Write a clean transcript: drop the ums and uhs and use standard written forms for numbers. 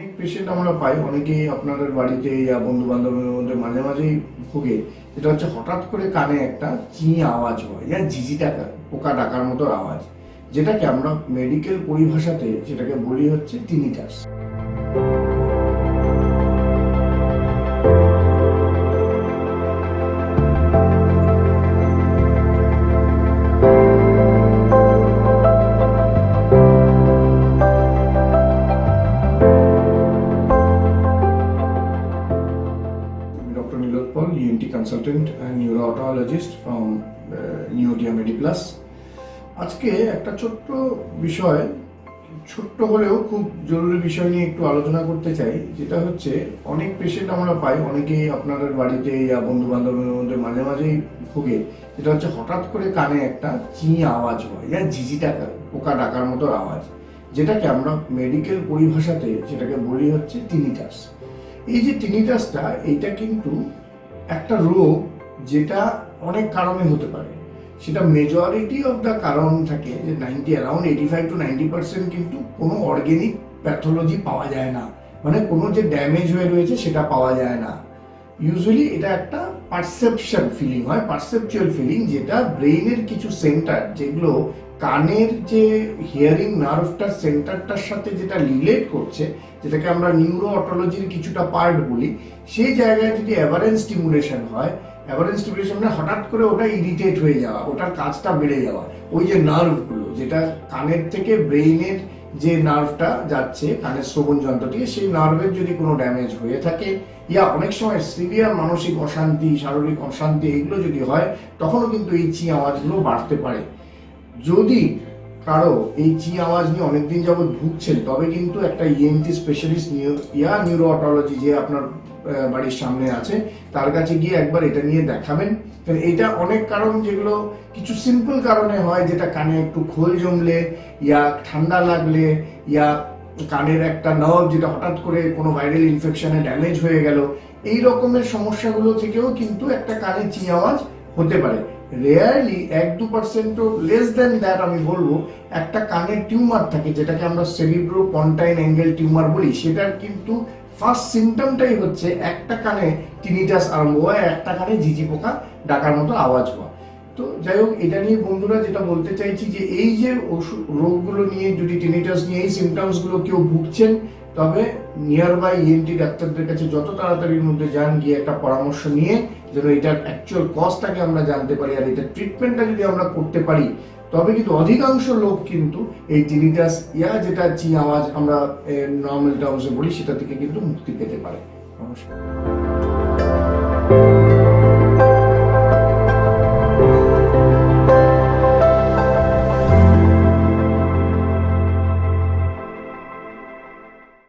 অনেক পেশেন্ট আমরা পাই, অনেকেই আপনাদের বাড়িতে ইয়া বন্ধু বান্ধবের মধ্যে মাঝে মাঝেই ভুগে। যেটা হচ্ছে হঠাৎ করে কানে একটা আওয়াজ হয়, ইয়া ঝিঝি টাকা পোকা ডাকার মতো আওয়াজ, যেটাকে আমরা মেডিকেল পরিভাষাতে যেটাকে বলি হচ্ছে tinnitus. Dr. Nilot Paul, ENT consultant and neuro-otologist from Neodia Mediplus. আজকে একটা ছোট্ট বিষয়, ছোট্ট হলেও খুব জরুরি বিষয় নিয়ে একটু আলোচনা করতে চাই। যেটা হচ্ছে অনেক পেশেন্ট আমরা পাই, অনেকেই আপনাদের বাড়িতে ইয়া বন্ধু বান্ধবের মধ্যে মাঝে মাঝেই ভুগে। যেটা হচ্ছে হঠাৎ করে কানে একটা আওয়াজ হয়, ইয়া ঝিঝি টাকা পোকা ডাকার মতো আওয়াজ, যেটাকে আমরা মেডিকেল পরিভাষাতে যেটাকে বলি হচ্ছে টিনিটাস। এই যে টিনিটাসটা, এইটা কিন্তু একটা রোগ যেটা অনেক কারণে হতে পারে। সেটা মেজরিটি অফ দ্য কারণ থাকে যে অ্যারাউন্ড 85-90% কিন্তু কোনো অর্গ্যানিক প্যাথোলজি পাওয়া যায় না, মানে কোনো যে ড্যামেজ হয়ে রয়েছে সেটা পাওয়া যায় না। ইউজুয়ালি এটা একটা পারসেপশন ফিলিং হয়, পারসেপচুয়াল ফিলিং, যেটা ব্রেইনের কিছু সেন্টার, যেগুলো কানের যে হিয়ারিং নার্ভটার সেন্টারটার সাথে যেটা রিলেট করছে, যেটাকে আমরা নিউরো অটোলজির কিছুটা পার্ট বলি, সেই জায়গায় যদি অ্যাভারেন্স স্টিমুলেশন হয়, অ্যাভারেন্স স্টিমুলেশন মানে হঠাৎ করে ওটা ইরিটেট হয়ে যাওয়া, ওটার কাজটা বেড়ে যাওয়া, ওই যে নার্ভগুলো যেটা কানের থেকে ব্রেইনের যে নার্ভটা যাচ্ছে কানের শ্রবণ যন্ত্রটি, সেই নার্ভের যদি কোনো ড্যামেজ হয়ে থাকে, ইয়া অনেক সময় সিভিয়ার মানসিক অশান্তি, শারীরিক অশান্তি এগুলো যদি হয়, তখনও কিন্তু এই আওয়াজগুলো বাড়তে পারে। যদি কারো এই আওয়াজ নিয়ে অনেকদিন যাবৎ ভুগছেন, তবে কিন্তু একটা ইএনটি স্পেশালিস্ট নিউরো অটোলজি যে আপনার বাড়ির সামনে আছে, তার কাছে গিয়ে একবার এটা নিয়ে দেখাবেন। কারণ এটা অনেক কারণ, যেগুলো কিছু সিম্পল কারণে হয়, যেটা কানে একটু খোল জমলে, ইয়া ঠান্ডা লাগলে, ইয়া কানের একটা নার্ভ যেটা হঠাৎ করে কোনো ভাইরাল ইনফেকশনে ড্যামেজ হয়ে গেল, এই রকমের সমস্যাগুলো থেকেও কিন্তু একটা কানে আওয়াজ হতে পারে। রেয়ারলি 1-2% লেস দেন দ্যাট আমি বলবো একটা কানের টিউমার থাকে, যেটাকে আমরা সেরিব্রো পন্টাইন অ্যাঙ্গেল টিউমার বলি। সেটার কিন্তু ফার্স্ট সিমটমটাই হচ্ছে একটা কানে টিনিটাস আরম্ভ হয়, একটা কানে ঝিঝি পোকা ডাকার মতো আওয়াজ হওয়া। তো যাই হোক, এটা নিয়ে বন্ধুরা যেটা বলতে চাইছি যে এই যে রোগগুলো নিয়ে, যদি টিনিটাস নিয়ে এই সিমটমসগুলো কেউ ভুগছেন, তবে নিয়ার বাই ইএনটি ডাক্তারদের কাছে যত তাড়াতাড়ির মধ্যে যান, গিয়ে একটা পরামর্শ নিয়ে যেন এটার অ্যাকচুয়াল কজটাকে আমরা জানতে পারি, আর এটা ট্রিটমেন্টটা যদি আমরা করতে পারি, তবে কিন্তু অধিকাংশ লোক কিন্তু এই টিনিটাস ইয়া যেটা আওয়াজ আমরা নর্মাল টার্মসে বলি, সেটা থেকে কিন্তু মুক্তি পেতে পারে। নমস্কার।